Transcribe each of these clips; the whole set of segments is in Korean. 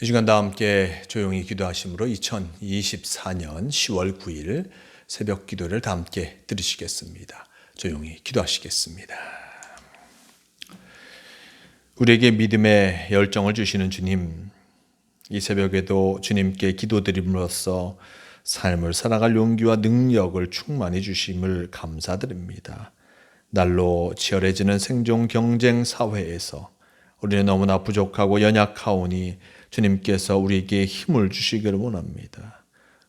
이 시간 다 함께 조용히 기도하심으로 2024년 10월 9일 새벽 기도를 다 함께 들으시겠습니다. 조용히 기도하시겠습니다. 우리에게 믿음의 열정을 주시는 주님, 이 새벽에도 주님께 기도드림으로써 삶을 살아갈 용기와 능력을 충만히 주심을 감사드립니다. 날로 치열해지는 생존 경쟁 사회에서 우리는 너무나 부족하고 연약하오니 주님께서 우리에게 힘을 주시기를 원합니다.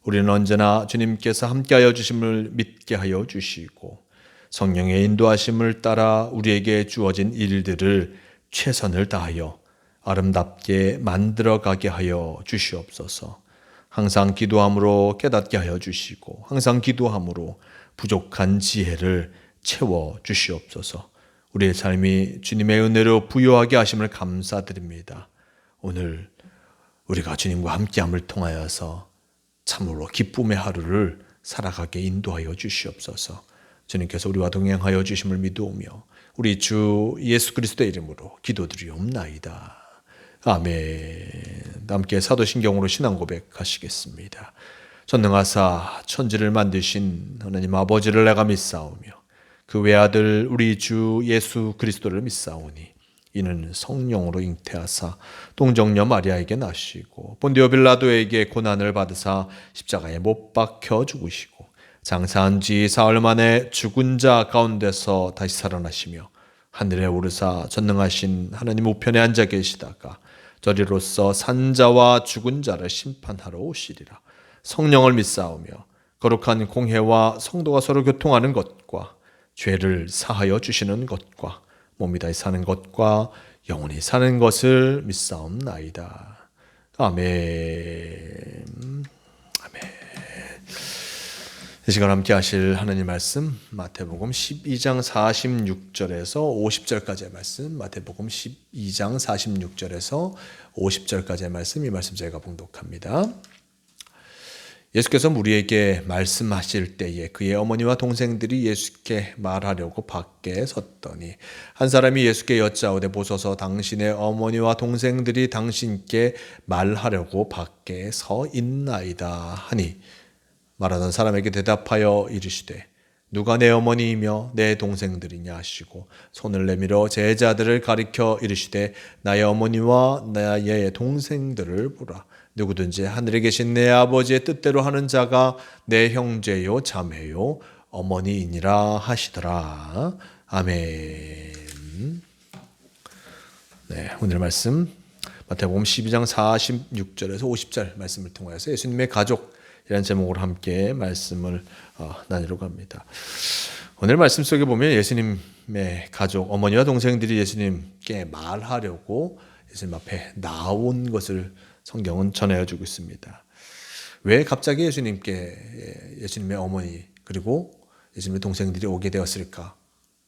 우리는 언제나 주님께서 함께하여 주심을 믿게 하여 주시고 성령의 인도하심을 따라 우리에게 주어진 일들을 최선을 다하여 아름답게 만들어가게 하여 주시옵소서. 항상 기도함으로 깨닫게 하여 주시고 항상 기도함으로 부족한 지혜를 채워 주시옵소서. 우리의 삶이 주님의 은혜로 부요하게 하심을 감사드립니다. 오늘 우리가 주님과 함께함을 통하여서 참으로 기쁨의 하루를 살아가게 인도하여 주시옵소서. 주님께서 우리와 동행하여 주심을 믿으며 우리 주 예수 그리스도의 이름으로 기도드리옵나이다. 아멘. 함께 사도신경으로 신앙 고백하시겠습니다. 전능하사 천지를 만드신 하나님 아버지를 내가 믿사오며 그 외아들 우리 주 예수 그리스도를 믿사오니 이는 성령으로 잉태하사 동정녀 마리아에게 나시고 본디오 빌라도에게 고난을 받으사 십자가에 못 박혀 죽으시고 장사한 지 사흘 만에 죽은 자 가운데서 다시 살아나시며 하늘에 오르사 전능하신 하나님 우편에 앉아 계시다가 저리로서 산자와 죽은 자를 심판하러 오시리라. 성령을 믿사오며 거룩한 공회와 성도가 서로 교통하는 것과 죄를 사하여 주시는 것과 몸이 다시 사는 것과 영원히 사는 것을 믿사옵나이다. 아멘. 아멘. 이 시간 함께 하실 하나님 말씀 마태복음 12장 46절에서 50절까지의 말씀, 마태복음 12장 46절에서 50절까지의 말씀, 이 말씀 제가 봉독합니다. 예수께서 우리에게 말씀하실 때에 그의 어머니와 동생들이 예수께 말하려고 밖에 섰더니 한 사람이 예수께 여짜오되 보소서 당신의 어머니와 동생들이 당신께 말하려고 밖에 서 있나이다 하니 말하던 사람에게 대답하여 이르시되 누가 내 어머니이며 내 동생들이냐 하시고 손을 내밀어 제자들을 가리켜 이르시되 나의 어머니와 나의 동생들을 보라. 누구든지 하늘에 계신 내 아버지의 뜻대로 하는 자가 내 형제요 자매요 어머니이니라 하시더라. 아멘. 네, 오늘 말씀 마태복음 12장 46절에서 50절 말씀을 통하여서 예수님의 가족이라는 제목으로 함께 말씀을 나누려고 합니다. 오늘 말씀 속에 보면 예수님의 가족, 어머니와 동생들이 예수님께 말하려고 예수님 앞에 나온 것을 성경은 전해주고 있습니다. 왜 갑자기 예수님의 어머니 그리고 예수님의 동생들이 오게 되었을까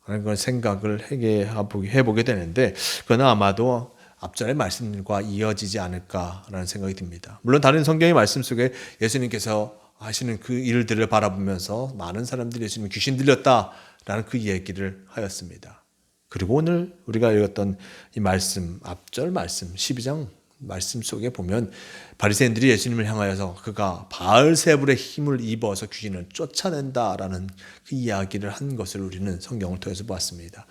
하는 걸 생각을 해보게 되는데 그건 아마도 앞전의 말씀과 이어지지 않을까라는 생각이 듭니다. 물론 다른 성경의 말씀 속에 예수님께서 하시는 그 일들을 바라보면서 많은 사람들이 예수님 귀신 들렸다라는 그 얘기를 하였습니다. 그리고 오늘 우리가 읽었던 이 말씀, 앞절 말씀 12장 말씀 속에 보면 바리새인들이 예수님을 향하여서 그가 바알세불의 힘을 입어서 귀신을 쫓아낸다라는 그 이야기를 한 것을 우리는 성경을 통해서 보았습니다.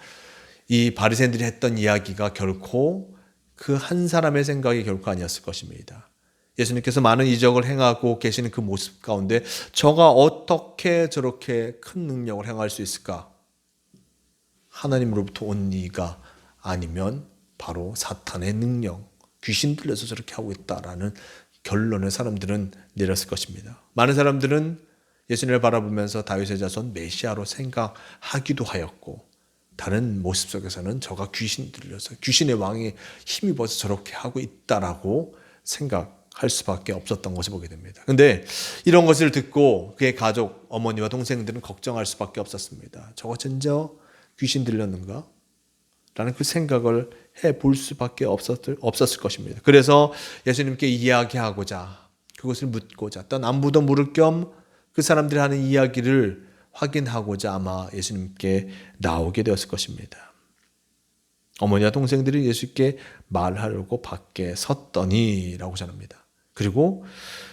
이 바리새인들이 했던 이야기가 결코 그 한 사람의 생각이 결코 아니었을 것입니다. 예수님께서 많은 이적을 행하고 계시는 그 모습 가운데 저가 어떻게 저렇게 큰 능력을 행할 수 있을까? 하나님으로부터 온 이가 아니면 바로 사탄의 능력, 귀신 들려서 저렇게 하고 있다라는 결론을 사람들은 내렸을 것입니다. 많은 사람들은 예수님을 바라보면서 다윗의 자손 메시아로 생각하기도 하였고 다른 모습 속에서는 저가 귀신 들려서 귀신의 왕이 힘입어서 저렇게 하고 있다라고 생각할 수밖에 없었던 것을 보게 됩니다. 그런데 이런 것을 듣고 그의 가족, 어머니와 동생들은 걱정할 수밖에 없었습니다. 저거 진짜 귀신 들렸는가? 라는 그 생각을 해볼 수밖에 없었을 것입니다. 그래서 예수님께 이야기하고자 그것을 묻고자 또 안부도 물을 겸 그 사람들이 하는 이야기를 확인하고자 아마 예수님께 나오게 되었을 것입니다. 어머니와 동생들이 예수께 말하려고 밖에 섰더니라고 전합니다. 그리고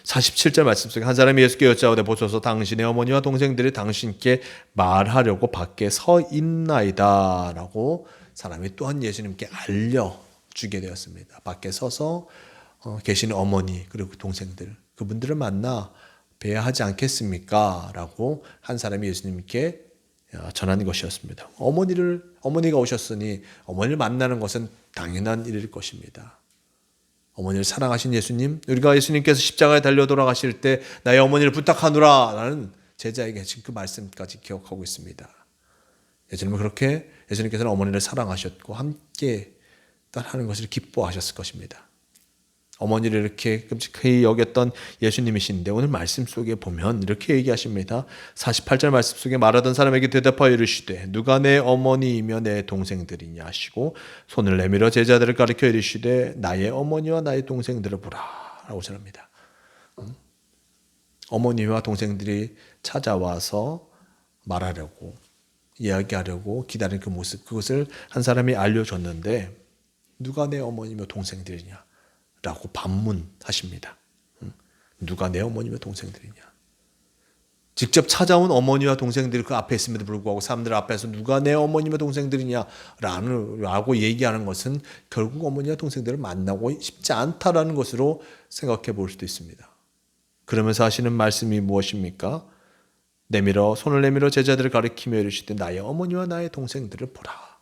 47절 말씀 속에 한 사람이 예수께 여짜오되 보소서 당신의 어머니와 동생들이 당신께 말하려고 밖에 서 있나이다 라고 사람이 또한 예수님께 알려주게 되었습니다. 밖에 서서 계시는 어머니 그리고 동생들 그분들을 만나 뵈야 하지 않겠습니까? 라고 한 사람이 예수님께 전한 것이었습니다. 어머니가 오셨으니 어머니를 만나는 것은 당연한 일일 것입니다. 어머니를 사랑하신 예수님, 우리가 예수님께서 십자가에 달려 돌아가실 때 나의 어머니를 부탁하노라 라는 제자에게 하신 그 말씀까지 기억하고 있습니다. 예수님께서는 어머니를 사랑하셨고 함께 하는 것을 기뻐하셨을 것입니다. 어머니를 이렇게 끔찍하게 여겼던 예수님이신데 오늘 말씀 속에 보면 이렇게 얘기하십니다. 48절 말씀 속에 말하던 사람에게 대답하여 이르시되 누가 내 어머니이며 내 동생들이냐 하시고 손을 내밀어 제자들을 가리켜 이르시되 나의 어머니와 나의 동생들을 보라 라고 전합니다. 어머니와 동생들이 찾아와서 말하려고 이야기하려고 기다리는 그 모습 그것을 한 사람이 알려줬는데 누가 내 어머니며 동생들이냐 라고 반문하십니다. 누가 내 어머니며 동생들이냐. 직접 찾아온 어머니와 동생들이 그 앞에 있음에도 불구하고 사람들 앞에서 누가 내 어머니며 동생들이냐 라고 얘기하는 것은 결국 어머니와 동생들을 만나고 싶지 않다라는 것으로 생각해 볼 수도 있습니다. 그러면서 하시는 말씀이 무엇입니까? 손을 내밀어 제자들을 가리키며 이르시되 나의 어머니와 나의 동생들을 보라.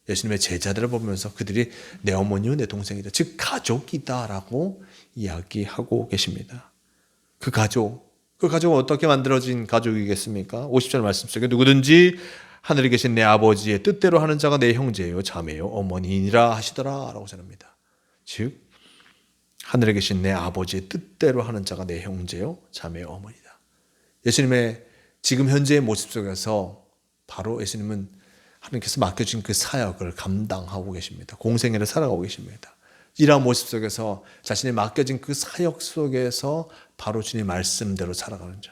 예수님의 제자들을 보면서 그들이 내 어머니와 내 동생이다. 즉 가족이다라고 이야기하고 계십니다. 그 가족은 어떻게 만들어진 가족이겠습니까? 50절 말씀 속에 누구든지 하늘에 계신 내 아버지의 뜻대로 하는 자가 내 형제요 자매요 어머니니라 하시더라 라고 전합니다. 즉 하늘에 계신 내 아버지의 뜻대로 하는 자가 내 형제요 자매요 어머니다. 예수님의 지금 현재의 모습 속에서 바로 예수님은 하나님께서 맡겨준 그 사역을 감당하고 계십니다. 공생애를 살아가고 계십니다. 이러한 모습 속에서 자신이 맡겨진 그 사역 속에서 바로 주님 말씀대로 살아가는 자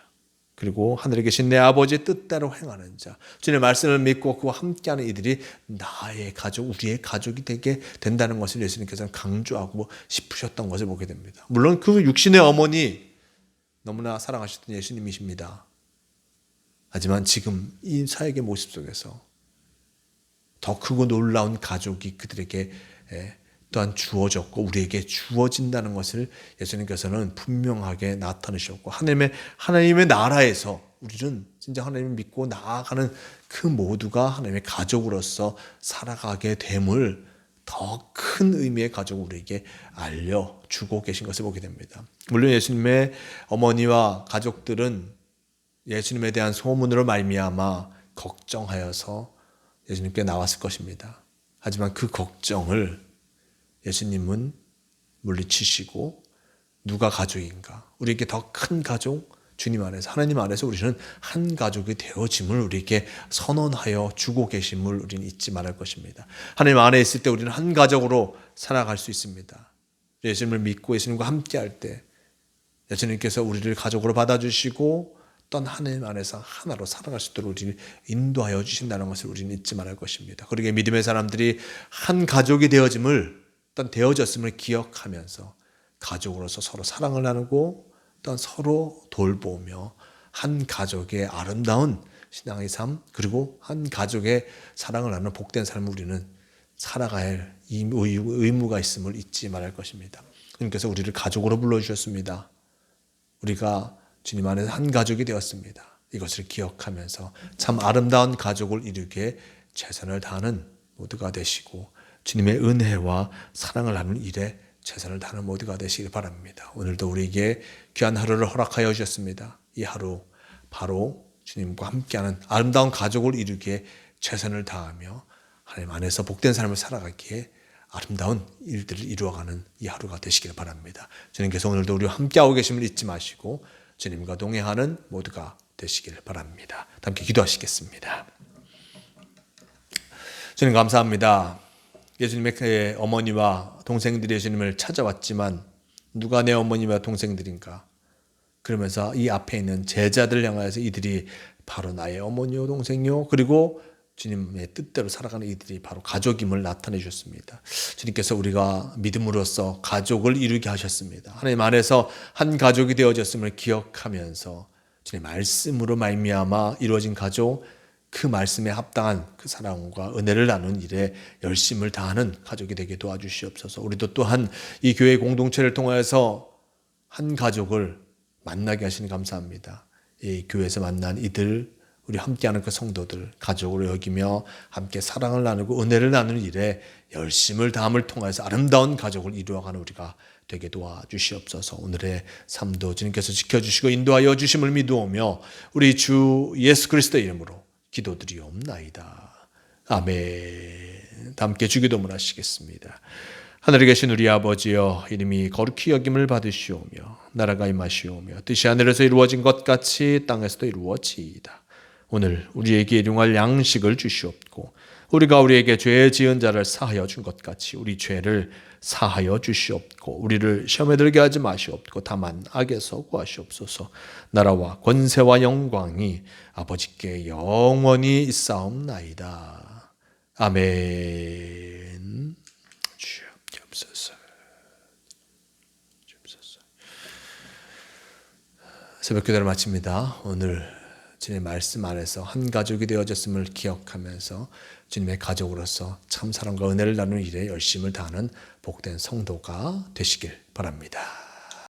그리고 하늘에 계신 내 아버지의 뜻대로 행하는 자 주님의 말씀을 믿고 그와 함께하는 이들이 나의 가족, 우리의 가족이 되게 된다는 것을 예수님께서는 강조하고 싶으셨던 것을 보게 됩니다. 물론 그 육신의 어머니 너무나 사랑하셨던 예수님이십니다. 하지만 지금 이 사역의 모습 속에서 더 크고 놀라운 가족이 그들에게 또한 주어졌고 우리에게 주어진다는 것을 예수님께서는 분명하게 나타내셨고 하나님의 나라에서 우리는 진짜 하나님을 믿고 나아가는 그 모두가 하나님의 가족으로서 살아가게 됨을 더 큰 의미의 가족을 우리에게 알려주고 계신 것을 보게 됩니다. 물론 예수님의 어머니와 가족들은 예수님에 대한 소문으로 말미암아 걱정하여서 예수님께 나왔을 것입니다. 하지만 그 걱정을 예수님은 물리치시고 누가 가족인가? 우리에게 더 큰 가족, 주님 안에서 하나님 안에서 우리는 한 가족이 되어짐을 우리에게 선언하여 주고 계심을 우리는 잊지 말할 것입니다. 하나님 안에 있을 때 우리는 한 가족으로 살아갈 수 있습니다. 예수님을 믿고 예수님과 함께할 때 예수님께서 우리를 가족으로 받아주시고 어떤 하나님 안에서 하나로 살아갈 수 있도록 우리를 인도하여 주신다는 것을 우리는 잊지 말할 것입니다. 그러기에 믿음의 사람들이 한 가족이 되어짐을 어떤 되어졌음을 기억하면서 가족으로서 서로 사랑을 나누고 또한 서로 돌보며 한 가족의 아름다운 신앙의 삶 그리고 한 가족의 사랑을 나누는 복된 삶을 우리는 살아가야 할 의무가 있음을 잊지 말할 것입니다. 주님께서 우리를 가족으로 불러주셨습니다. 우리가 주님 안에서 한 가족이 되었습니다. 이것을 기억하면서 참 아름다운 가족을 이루기에 최선을 다하는 모두가 되시고 주님의 은혜와 사랑을 나누는 일에 최선을 다하는 모두가 되시길 바랍니다. 오늘도 우리에게 귀한 하루를 허락하여 주셨습니다. 이 하루 바로 주님과 함께하는 아름다운 가족을 이루기에 최선을 다하며 하나님 안에서 복된 삶을 살아가기에 아름다운 일들을 이루어가는 이 하루가 되시길 바랍니다. 주님께서 오늘도 우리와 함께하고 계심을 잊지 마시고 주님과 동행하는 모두가 되시길 바랍니다. 함께 기도하시겠습니다. 주님 감사합니다. 예수님의 어머니와 동생들이 예수님을 찾아왔지만 누가 내 어머니와 동생들인가? 그러면서 이 앞에 있는 제자들 향하여서 이들이 바로 나의 어머니요 동생요 그리고 주님의 뜻대로 살아가는 이들이 바로 가족임을 나타내 주셨습니다. 주님께서 우리가 믿음으로써 가족을 이루게 하셨습니다. 하나님 안에서 한 가족이 되어졌음을 기억하면서 주님 말씀으로 말미암아 이루어진 가족, 그 말씀에 합당한 그 사랑과 은혜를 나누는 일에 열심을 다하는 가족이 되게 도와주시옵소서. 우리도 또한 이 교회 공동체를 통하여서 한 가족을 만나게 하시니 감사합니다. 이 교회에서 만난 이들, 우리 함께하는 그 성도들 가족으로 여기며 함께 사랑을 나누고 은혜를 나누는 일에 열심을 다함을 통해서 아름다운 가족을 이루어가는 우리가 되게 도와주시옵소서. 오늘의 삶도 주님께서 지켜주시고 인도하여 주심을 믿으오며 우리 주 예수 그리스도의 이름으로 기도드리옵나이다. 아멘. 다 함께 주기도문 하시겠습니다. 하늘에 계신 우리 아버지여, 이름이 거룩히 여김을 받으시오며 나라가 임하시오며 뜻이 하늘에서 이루어진 것 같이 땅에서도 이루어지이다. 오늘 우리에게 일용할 양식을 주시옵고 우리가 우리에게 죄 지은 자를 사하여 준 것 같이 우리 죄를 사하여 주시옵고 우리를 시험에 들게 하지 마시옵고 다만 악에서 구하시옵소서. 나라와 권세와 영광이 아버지께 영원히 있사옵나이다. 아멘. 주옵소서. 새벽 기도를 마칩니다. 오늘 주님의 말씀 안에서 한 가족이 되어졌음을 기억하면서 주님의 가족으로서 참 사랑과 은혜를 나누는 일에 열심을 다하는 복된 성도가 되시길 바랍니다.